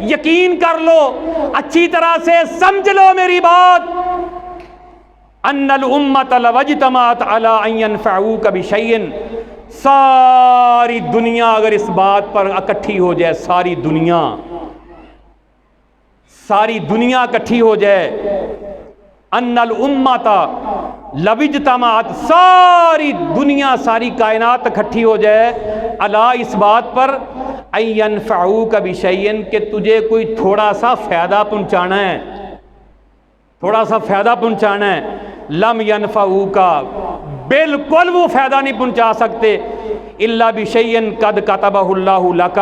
یقین کر لو، اچھی طرح سے سمجھ لو میری بات، ان الامت لو اجتمعت علی ان ينفعوک بشیء، ساری دنیا اگر اس بات پر اکٹھی ہو جائے، ساری دنیا اکٹھی ہو جائے، ان الامت لو اجتمعت، ساری دنیا ساری کائنات اکٹھی ہو جائے، علی اس بات پر ان ينفعوک بشیء کہ تجھے کوئی تھوڑا سا فائدہ پہنچانا ہے، تھوڑا سا فائدہ پہنچانا ہے، لم ينفعوک، بالکل وہ فائدہ نہیں پہنچا سکتے، الا بشیء قد کتبہ اللہ لک،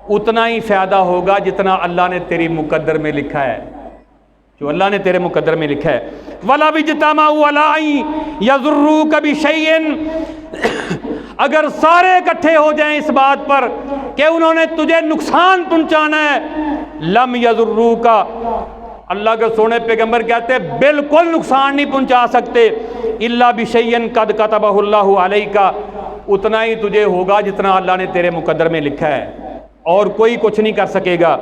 اتنا ہی فائدہ ہوگا جتنا اللہ نے تیری مقدر میں لکھا ہے، جو اللہ نے تیرے مقدر میں لکھا ہے۔ وَلَوِ اجْتَمَعُوا عَلَىٰ أَن يَضُرُّوكَ بِشَيْءٍ، اگر سارے اکٹھے ہو جائیں اس بات پر کہ انہوں نے تجھے نقصان پہنچانا ہے، لم يَضُرُّوكَ، اللہ کے سونے پیغمبر کہتے ہیں بالکل نقصان نہیں پہنچا سکتے، الا بشیء قد کتبہ اللہ علیک، اتنا ہی تجھے ہوگا جتنا اللہ نے تیرے مقدر میں لکھا ہے، اور کوئی کچھ نہیں کر سکے گا۔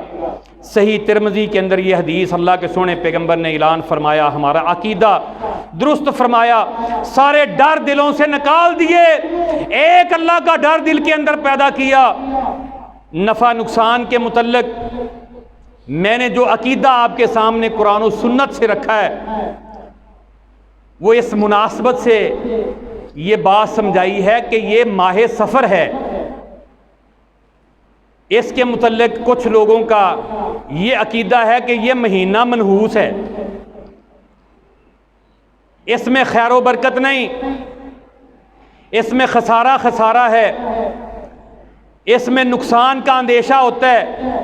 صحیح ترمذی کے اندر یہ حدیث اللہ کے سونے پیغمبر نے اعلان فرمایا، ہمارا عقیدہ درست فرمایا، سارے ڈر دلوں سے نکال دیے، ایک اللہ کا ڈر دل کے اندر پیدا کیا۔ نفع نقصان کے متعلق میں نے جو عقیدہ آپ کے سامنے قرآن و سنت سے رکھا ہے، وہ اس مناسبت سے یہ بات سمجھائی ہے کہ یہ ماہ سفر ہے، اس کے متعلق کچھ لوگوں کا یہ عقیدہ ہے کہ یہ مہینہ منحوس ہے، اس میں خیر و برکت نہیں، اس میں خسارہ ہے، اس میں نقصان کا اندیشہ ہوتا ہے،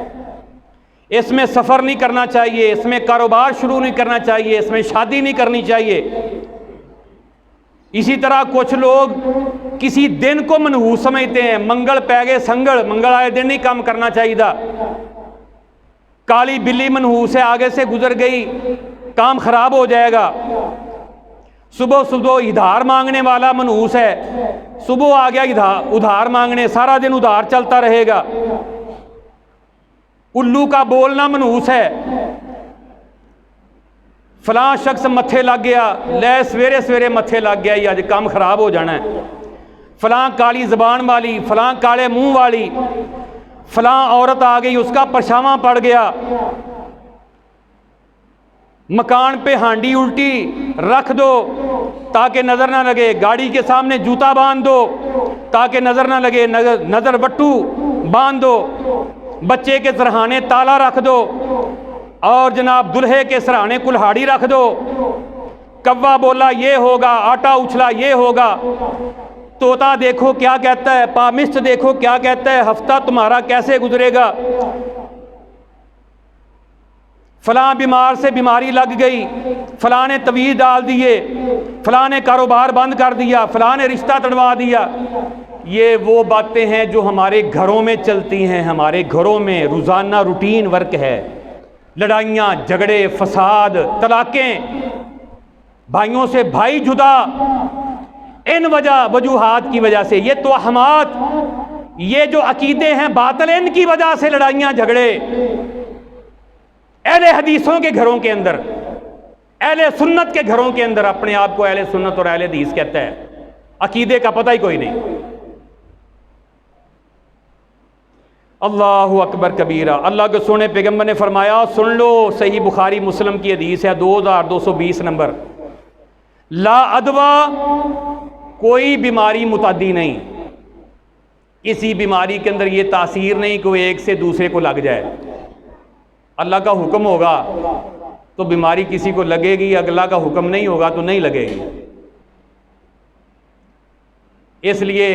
اس میں سفر نہیں کرنا چاہیے، اس میں کاروبار شروع نہیں کرنا چاہیے، اس میں شادی نہیں کرنی چاہیے۔ اسی طرح کچھ لوگ کسی دن کو منحوس سمجھتے ہیں، منگل پہ گئے سنگڑ، منگل آئے دن نہیں کام کرنا چاہیے تھا، کالی بلی منحوس ہے، آگے سے گزر گئی کام خراب ہو جائے گا، صبح ادھار مانگنے والا منحوس ہے، صبح آ گیا ادھار مانگنے، سارا دن ادھار چلتا رہے گا، الو کا بولنا منحوس ہے، فلاں شخص متھے لگ گیا، لے سویرے متھے لگ گیا، یہ آج کام خراب ہو جانا ہے، فلاں کالی زبان والی، فلاں کالے منہ والی، فلاں عورت آ گئی اس کا پرچھاواں پڑ گیا، مکان پہ ہانڈی الٹی رکھ دو تاکہ نظر نہ لگے، گاڑی کے سامنے جوتا باندھ دو تاکہ نظر نہ لگے، نظر وٹو باندھ دو، بچے کے سرہانے تالا رکھ دو، اور جناب دلہے کے سرہانے کلہاڑی رکھ دو، کوا بولا یہ ہوگا، آٹا اچھلا یہ ہوگا، طوطا دیکھو کیا کہتا ہے، پامسٹ دیکھو کیا کہتا ہے، ہفتہ تمہارا کیسے گزرے گا، فلاں بیمار سے بیماری لگ گئی، فلاں نے تویز ڈال دیے، فلاں نے کاروبار بند کر دیا، فلاں نے رشتہ تڑوا دیا۔ یہ وہ باتیں ہیں جو ہمارے گھروں میں چلتی ہیں، ہمارے گھروں میں روزانہ روٹین ورک ہے، لڑائیاں جھگڑے فساد طلاقیں، بھائیوں سے بھائی جدا، ان وجوہات کی وجہ سے، یہ توہمات، یہ جو عقیدے ہیں باطل، ان کی وجہ سے لڑائیاں جھگڑے اہل حدیثوں کے گھروں کے اندر، اہل سنت کے گھروں کے اندر اپنے آپ کو اہل سنت اور اہل حدیث کہتا ہے، عقیدے کا پتہ ہی کوئی نہیں۔ اللہ اکبر کبیرہ، اللہ کے سونے پیغمبر نے فرمایا، سن لو، صحیح بخاری مسلم کی حدیث ہے 2220 نمبر، لا ادوا، کوئی بیماری متعدی نہیں، کسی بیماری کے اندر یہ تاثیر نہیں کہ وہ ایک سے دوسرے کو لگ جائے، اللہ کا حکم ہوگا تو بیماری کسی کو لگے گی، اللہ کا حکم نہیں ہوگا تو نہیں لگے گی۔ اس لیے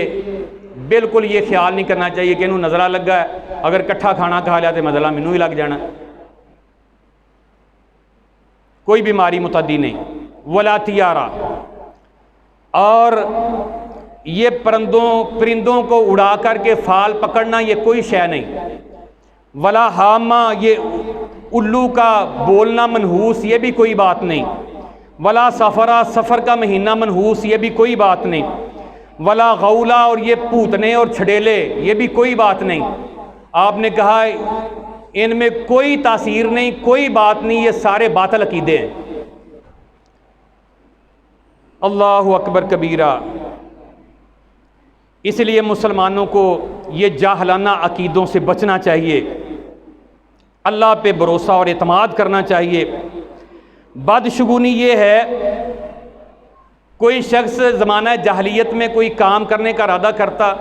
بالکل یہ خیال نہیں کرنا چاہیے کہ انہوں نظرہ لگا ہے، اگر کٹھا کھانا کھا لیا تو مزلہ مینوں ہی لگ جانا، کوئی بیماری متعدی نہیں۔ ولا طیارہ، اور یہ پرندوں کو اڑا کر کے فال پکڑنا یہ کوئی شے نہیں۔ ولا حامہ، یہ الو کا بولنا منحوس، یہ بھی کوئی بات نہیں۔ ولا سفرہ، سفر کا مہینہ منحوس، یہ بھی کوئی بات نہیں۔ ولا غولا، اور یہ پوتنے اور چھڑیلے، یہ بھی کوئی بات نہیں۔ آپ نے کہا ان میں کوئی تاثیر نہیں، کوئی بات نہیں، یہ سارے باطل عقیدے ہیں۔ اللہ اکبر کبیرہ۔ اس لیے مسلمانوں کو یہ جاہلانہ عقیدوں سے بچنا چاہیے، اللہ پہ بھروسہ اور اعتماد کرنا چاہیے۔ بدشگونی یہ ہے، کوئی شخص زمانہ جاہلیت میں کوئی کام کرنے کا ارادہ کرتا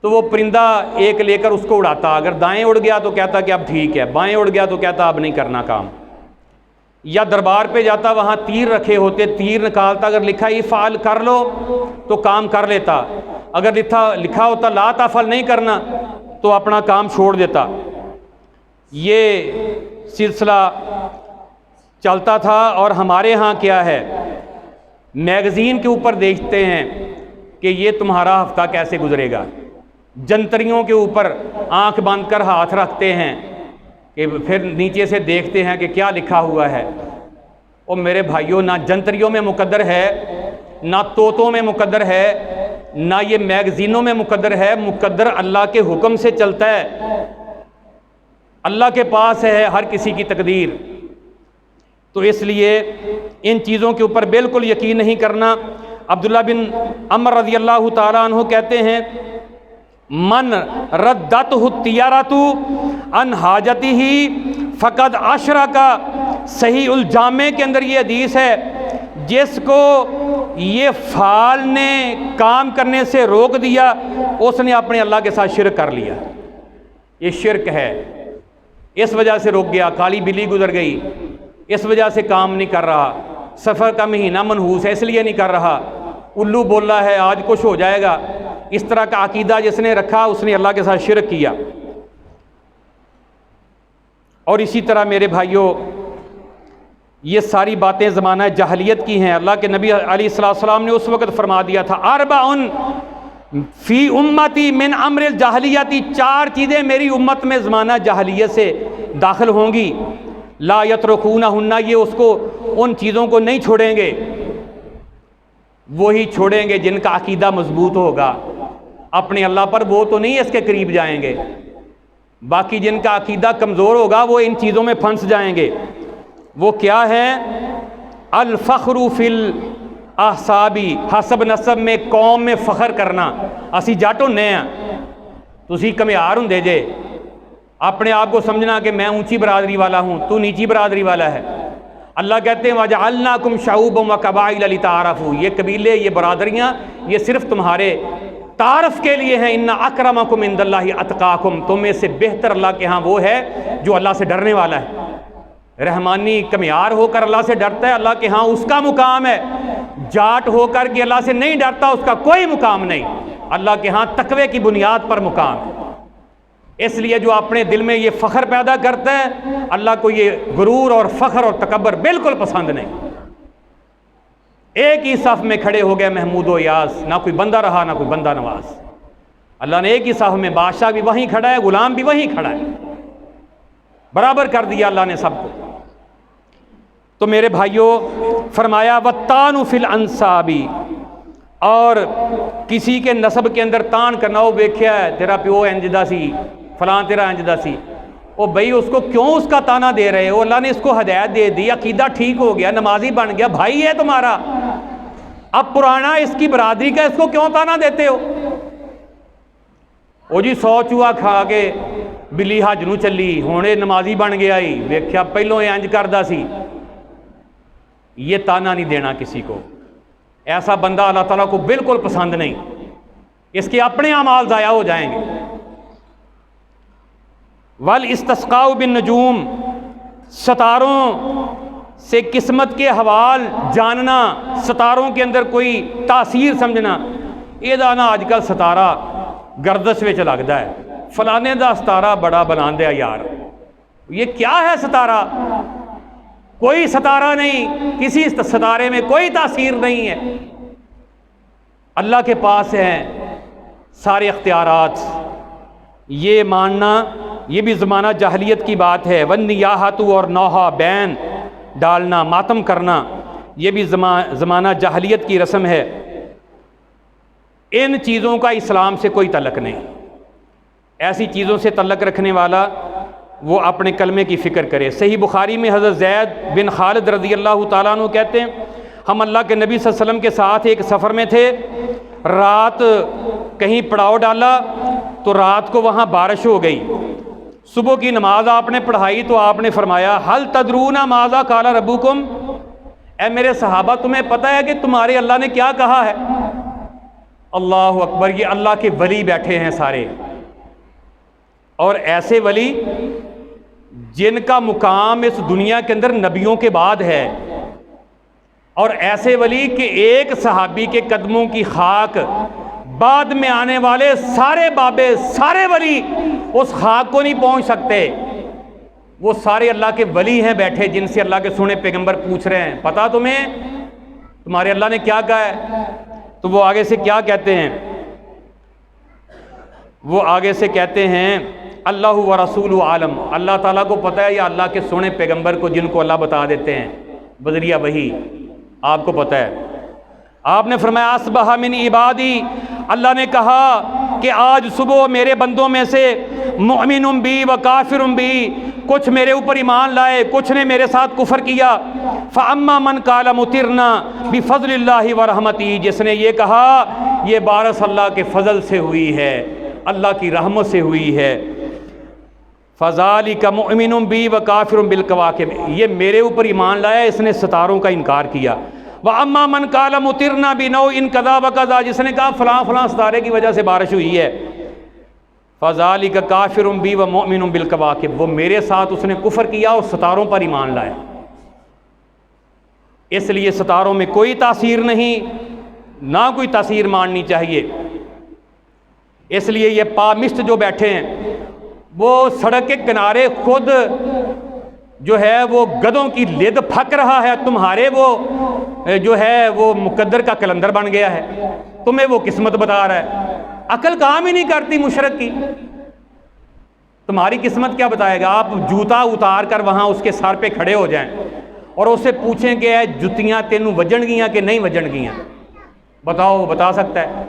تو وہ پرندہ ایک لے کر اس کو اڑاتا، اگر دائیں اڑ گیا تو کہتا کہ اب ٹھیک ہے، بائیں اڑ گیا تو کہتا اب نہیں کرنا کام۔ یا دربار پہ جاتا، وہاں تیر رکھے ہوتے، تیر نکالتا، اگر لکھا ہی فعال کر لو تو کام کر لیتا، اگر لکھا ہوتا لا تفعل نہیں کرنا تو اپنا کام چھوڑ دیتا۔ یہ سلسلہ چلتا تھا۔ اور ہمارے ہاں کیا ہے، میگزین کے اوپر دیکھتے ہیں کہ یہ تمہارا ہفتہ کیسے گزرے گا، جنتریوں کے اوپر آنکھ بند کر ہاتھ رکھتے ہیں کہ پھر نیچے سے دیکھتے ہیں کہ کیا لکھا ہوا ہے۔ اور میرے بھائیوں، نہ جنتریوں میں مقدر ہے، نہ طوطوں میں مقدر ہے، نہ یہ میگزینوں میں مقدر ہے، مقدر اللہ کے حکم سے چلتا ہے، اللہ کے پاس ہے ہر کسی کی تقدیر۔ تو اس لیے ان چیزوں کے اوپر بالکل یقین نہیں کرنا۔ عبداللہ بن عمر رضی اللہ تعالیٰ عنہ کہتے ہیں، من ردتہ الطیارۃ عن حاجتہ فقد اشرک۔ صحیح الجامع کے اندر یہ حدیث ہے، جس کو یہ فعال نے کام کرنے سے روک دیا، اس نے اپنے اللہ کے ساتھ شرک کر لیا۔ یہ شرک ہے، اس وجہ سے روک گیا، کالی بلی گزر گئی، اس وجہ سے کام نہیں کر رہا، سفر کا مہینہ منحوس ہے اس لیے نہیں کر رہا، الو بولا ہے آج کچھ ہو جائے گا، اس طرح کا عقیدہ جس نے رکھا اس نے اللہ کے ساتھ شرک کیا۔ اور اسی طرح میرے بھائیوں، یہ ساری باتیں زمانہ جاہلیت کی ہیں۔ اللہ کے نبی علیہ السلام نے اس وقت فرما دیا تھا، اربعن فی امتی من امر الجاہلیتی، 4 چیزیں میری امت میں زمانہ جاہلیت سے داخل ہوں گی، لا یترکونہن، یہ اس کو ان چیزوں کو نہیں چھوڑیں گے، وہی چھوڑیں گے جن کا عقیدہ مضبوط ہوگا اپنے اللہ پر، وہ تو نہیں اس کے قریب جائیں گے، باقی جن کا عقیدہ کمزور ہوگا وہ ان چیزوں میں پھنس جائیں گے۔ وہ کیا ہے؟ الفخر فی الاحسابی، حسب نسب میں قوم میں فخر کرنا، اسی جٹ ہونے ہیں، تسی کمیار ہوں دے جے، اپنے آپ کو سمجھنا کہ میں اونچی برادری والا ہوں، تو نیچی برادری والا ہے۔ اللہ کہتے ہیں وَجَعَلْنَاكُمْ شَعُوبًا وَقَبَائِلَ لِتَعَارَفُوا، یہ قبیلے، یہ برادریاں، یہ صرف تمہارے تعارف کے لیے ہیں۔ اِنَّ أَكْرَمَكُمْ عِندَ اللَّهِ أَتْقَاكُمْ، تم میں سے بہتر اللہ کے ہاں وہ ہے جو اللہ سے ڈرنے والا ہے۔ رحمانی کمیار ہو کر اللہ سے ڈرتا ہے، اللہ کے ہاں اس کا مقام ہے۔ جاٹ ہو کر کے اللہ سے نہیں ڈرتا، اس کا کوئی مقام نہیں، اللہ کے ہاں تقوی کی بنیاد پر مقام ہے۔ اس لیے جو اپنے دل میں یہ فخر پیدا کرتا ہے، اللہ کو یہ غرور اور فخر اور تکبر بالکل پسند نہیں۔ ایک ہی صف میں کھڑے ہو گئے محمود و یاس، نہ کوئی بندہ رہا نہ کوئی بندہ نواز۔ اللہ نے ایک ہی صف میں، بادشاہ بھی وہیں کھڑا ہے، غلام بھی وہیں کھڑا ہے، برابر کر دیا اللہ نے سب کو۔ تو میرے بھائیوں، فرمایا وَالطَّعْنُ فِي الْأَنْسَابِ، اور کسی کے نسب کے اندر تان کرنا، وہ ویکھیا ہے تیرا پیو انجدہ سی، فلاں تیرا انجدہ سی، او بھائی اس کو کیوں اس کا تانا دے رہے ہو؟ اللہ نے اس کو ہدایت دے دی، عقیدہ ٹھیک ہو گیا، نمازی بن گیا، بھائی ہے تمہارا، اب پرانا اس کی برادری کا، اس کو کیوں تانا دیتے ہو؟ وہ جی 100 چوہا کھا کے بلی حج نو چلی، ہونے نمازی بن گیا ہی، ویکھیا پہلوں یہ انج کردہ سی۔ یہ تانا نہیں دینا کسی کو، ایسا بندہ اللہ تعالیٰ کو بالکل پسند نہیں، اس کے اپنے اعمال ضائع ہو جائیں گے۔ والاستسقاء بالنجوم، ستاروں سے قسمت کے حوال جاننا، ستاروں کے اندر کوئی تاثیر سمجھنا، یہ دانا آج کل ستارہ گردش وچ لگتا ہے، فلانے دا ستارہ بڑا بنا دیا یار، یہ کیا ہے ستارہ؟ کوئی ستارہ نہیں، کسی ستارے میں کوئی تاثیر نہیں ہے، اللہ کے پاس ہیں سارے اختیارات۔ یہ ماننا، یہ بھی زمانہ جاہلیت کی بات ہے۔ والنیاحۃ، اور نوحہ بین ڈالنا، ماتم کرنا، یہ بھی زمانہ جاہلیت کی رسم ہے۔ ان چیزوں کا اسلام سے کوئی تعلق نہیں، ایسی چیزوں سے تعلق رکھنے والا وہ اپنے کلمے کی فکر کرے۔ صحیح بخاری میں حضرت زید بن خالد رضی اللہ تعالیٰ عنہ کہتے ہیں ہم اللہ کے نبی صلی اللہ علیہ وسلم کے ساتھ ایک سفر میں تھے، رات کہیں پڑاؤ ڈالا تو رات کو وہاں بارش ہو گئی، صبح کی نماز آپ نے پڑھائی تو آپ نے فرمایا حل تدرون ماذا قال ربکم، اے میرے صحابہ تمہیں پتہ ہے کہ تمہارے اللہ نے کیا کہا ہے؟ اللہ اکبر، یہ اللہ کے ولی بیٹھے ہیں سارے، اور ایسے ولی جن کا مقام اس دنیا کے اندر نبیوں کے بعد ہے، اور ایسے ولی کہ ایک صحابی کے قدموں کی خاک بعد میں آنے والے سارے بابے سارے ولی اس خاک کو نہیں پہنچ سکتے۔ وہ سارے اللہ کے ولی ہیں بیٹھے جن سے اللہ کے سونے پیغمبر پوچھ رہے ہیں پتہ تمہیں تمہارے اللہ نے کیا کہا ہے؟ تو وہ آگے سے کیا کہتے ہیں؟ وہ آگے سے کہتے ہیں اللہ و رسول عالم، اللہ تعالیٰ کو پتہ ہے یا اللہ کے سونے پیغمبر کو جن کو اللہ بتا دیتے ہیں بذریعہ وحی آپ کو پتہ ہے۔ آپ نے فرمایا اصبح من عبادی، اللہ نے کہا کہ آج صبح میرے بندوں میں سے مؤمن بی و کافر بی، کچھ میرے اوپر ایمان لائے کچھ نے میرے ساتھ کفر کیا۔ فاما من قال مطرنا بفضل اللہ ورحمتہ، جس نے یہ کہا یہ بارش اللہ کے فضل سے ہوئی ہے، اللہ کی رحمت سے ہوئی ہے۔ فذالک مؤمن بی و کافر بالکواکب، یہ میرے اوپر ایمان لایا اس نے ستاروں کا انکار کیا۔ وَأَمَّا مَنْ قَالَ مُطِرْنَا بِنَوْءٍ كَذَا وَكَذَا، جس نے کہا فلاں فلاں ستارے کی وجہ سے بارش ہوئی ہے۔ فَذَلِكَ كَافِرٌ بِي وَمُؤْمِنٌ بِالْكَوَاكِبِ، وہ میرے ساتھ اس نے کفر کیا اور ستاروں پر ایمان لایا۔ اس لیے ستاروں میں کوئی تاثیر نہیں، نہ کوئی تاثیر ماننی چاہیے۔ اس لیے یہ پامشت جو بیٹھے ہیں وہ سڑک کے کنارے خود جو ہے وہ گدھوں کی لد پھک رہا ہے، تمہارے وہ جو ہے وہ مقدر کا کلندر بن گیا ہے، تمہیں وہ قسمت بتا رہا ہے۔ عقل کام ہی نہیں کرتی مشرک کی، تمہاری قسمت کیا بتائے گا؟ آپ جوتا اتار کر وہاں اس کے سر پہ کھڑے ہو جائیں اور اسے پوچھیں کہ اے جتیاں تینوں وجن گیاں کہ نہیں وجن گیاں، بتاؤ بتا سکتا ہے؟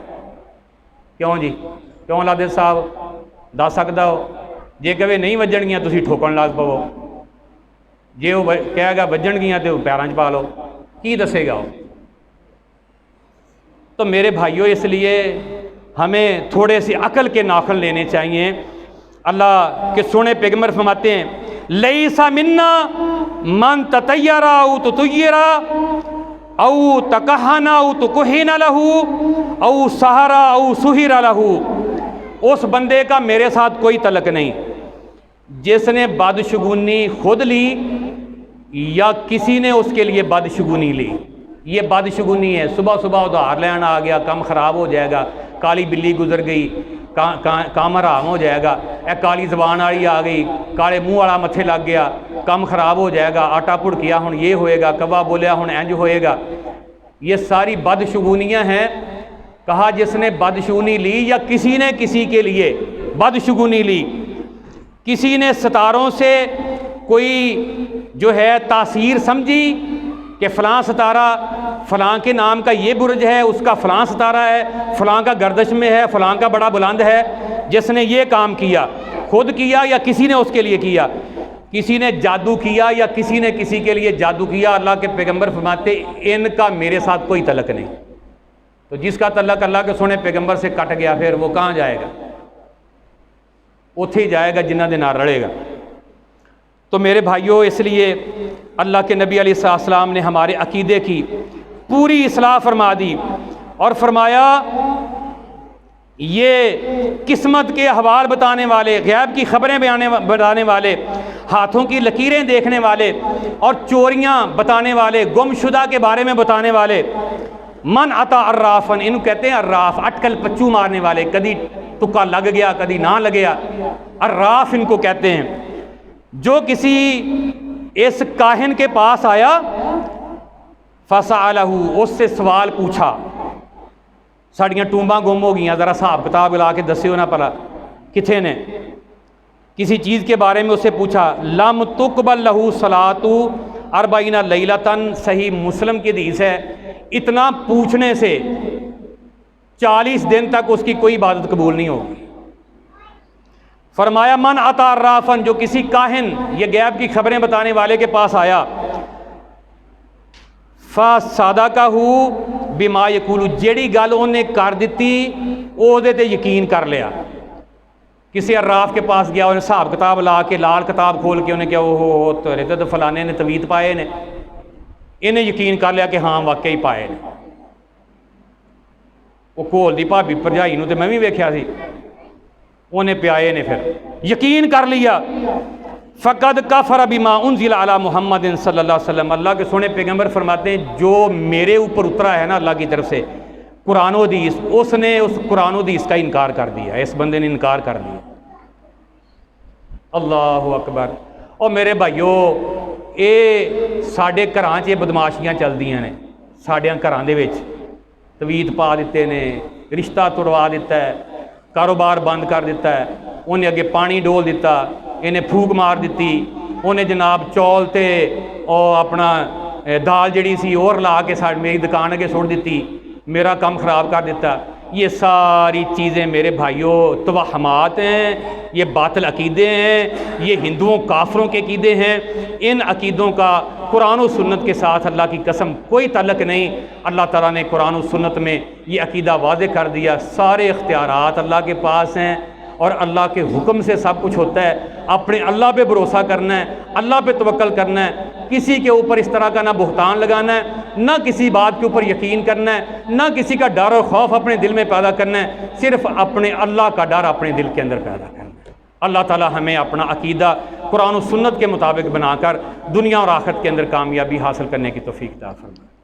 کیوں جی کیوں لادے صاحب دس سکتا ہو؟ جے کہے نہیں وجن گیاں تسی ٹھوکن لگ پو، جے وہ کہے گا وجن گیاں تو پیراں چ پا لو، کی دسے گا وہ؟ تو میرے بھائیوں اس لیے ہمیں تھوڑے سی عقل کے ناخن لینے چاہیے۔ اللہ کے سونے پیغمبر فرماتے ہیں لیس منا من تطیر او تطیر او تکہن او تکہن لہ او سحر او سحر لہ، اس بندے کا میرے ساتھ کوئی تعلق نہیں جس نے بدشگونی خود لی یا کسی نے اس کے لیے بدشگونی لی۔ یہ بدشگونی ہے، صبح صبح ادھار لینا آ گیا کام خراب ہو جائے گا، کالی بلی گزر گئی کام حرام ہو جائے گا، اے کالی زبان والی آ گئی کالے منہ والا متھے لگ گیا کام خراب ہو جائے گا، آٹا پڑ کیا ہن یہ ہوئے گا، کوا بولیا ہن انج ہوئے گا۔ یہ ساری بدشگونیاں ہیں۔ کہا جس نے بدشگونی لی یا کسی نے کسی کے لیے بدشگونی لی، کسی نے ستاروں سے کوئی جو ہے تاثیر سمجھی کہ فلاں ستارہ فلاں کے نام کا یہ برج ہے، اس کا فلاں ستارہ ہے، فلاں کا گردش میں ہے، فلاں کا بڑا بلند ہے، جس نے یہ کام کیا خود کیا یا کسی نے اس کے لیے کیا، کسی نے جادو کیا یا کسی نے کسی کے لیے جادو کیا، اللہ کے پیغمبر فرماتے ان کا میرے ساتھ کوئی تعلق نہیں۔ تو جس کا تعلق اللہ کے سونے پیغمبر سے کٹ گیا پھر وہ کہاں جائے گا؟ اتھے ہی جائے گا جنہ دے نال رلے گا۔ تو میرے بھائیوں اس لیے اللہ کے نبی علیہ السلام نے ہمارے عقیدے کی پوری اصلاح فرما دی اور فرمایا یہ قسمت کے احوال بتانے والے، غیب کی خبریں بتانے والے، ہاتھوں کی لکیریں دیکھنے والے اور چوریاں بتانے والے، گم شدہ کے بارے میں بتانے والے، من عطا عرافن، ان کہتے ہیں عراف، اٹکل پچو مارنے والے، کدی تکا لگ گیا کدی نہ لگیا، عراف ان کو کہتے ہیں۔ جو کسی اس کاہن کے پاس آیا فسألہ، اس سے سوال پوچھا، ساڑیاں ٹومباں گم ہو گئیاں ذرا حساب کتاب لا کے دسیو نہ پلا کتھے نے، کسی چیز کے بارے میں اس سے پوچھا، لم تقبل لہ صلاۃ 40 لیلۃ، صحیح مسلم کی حدیث ہے، اتنا پوچھنے سے 40 دن تک اس کی کوئی عبادت قبول نہیں ہوگی۔ فرمایا من اتا عرافن، جو کسی کاہن یہ غیب کی خبریں بتانے والے کے پاس آیا، فصدقہ بما یقول، جیڑی گل انہیں کر دیتی او دے تے یقین کر لیا۔ کسی عراف کے پاس گیا، انہیں حساب کتاب لا کے لال کتاب کھول کے انہیں کیا وہ تیرے تے فلانے نے تویت پائے نے، انہیں یقین کر لیا کہ ہاں واقعی پائے نے۔ وہ کھول دی بھابی بھرجائی نو تے میں بھی ویکھیا سی، انہیں پیائے نے، پھر یقین کر لیا۔ فقد کفر بما انزل علی محمد صلی اللہ علیہ وسلم، اللہ کے سونے پیغمبر فرماتے ہیں جو میرے اوپر اترا ہے نا اللہ کی طرف سے قرآن و حدیث، اس نے اس قرآن و حدیث کا انکار کر دیا، اس بندے نے انکار کر دیا۔ اللہ اکبر۔ اور میرے بھائیو، اے ساڈے گھراں چ بدماشیاں چلدیاں نے، ساڈیاں گھراں دے وچ تویت پا دیتے نے، رشتہ توڑوا دیتا ہے، کاروبار بند کر دیتا ہے، انہیں اگے پانی ڈول دیتا، انہیں پھوک مار دیتی، انہیں جناب چول تے اور اپنا دال جڑی سی اور لا کے میری دکان اگے سٹ دیتی، میرا کام خراب کر دیتا۔ یہ ساری چیزیں میرے بھائیوں توہمات ہیں، یہ باطل عقیدے ہیں، یہ ہندوؤں کافروں کے عقیدے ہیں۔ ان عقیدوں کا قرآن و سنت کے ساتھ اللہ کی قسم کوئی تعلق نہیں۔ اللہ تعالیٰ نے قرآن و سنت میں یہ عقیدہ واضح کر دیا، سارے اختیارات اللہ کے پاس ہیں اور اللہ کے حکم سے سب کچھ ہوتا ہے۔ اپنے اللہ پہ بھروسہ کرنا ہے، اللہ پہ توکل کرنا ہے، کسی کے اوپر اس طرح کا نہ بہتان لگانا ہے، نہ کسی بات کے اوپر یقین کرنا ہے، نہ کسی کا ڈر اور خوف اپنے دل میں پیدا کرنا ہے، صرف اپنے اللہ کا ڈر اپنے دل کے اندر پیدا کرنا ہے۔ اللہ تعالی ہمیں اپنا عقیدہ قرآن و سنت کے مطابق بنا کر دنیا اور آخرت کے اندر کامیابی حاصل کرنے کی توفیق عطا فرمائے۔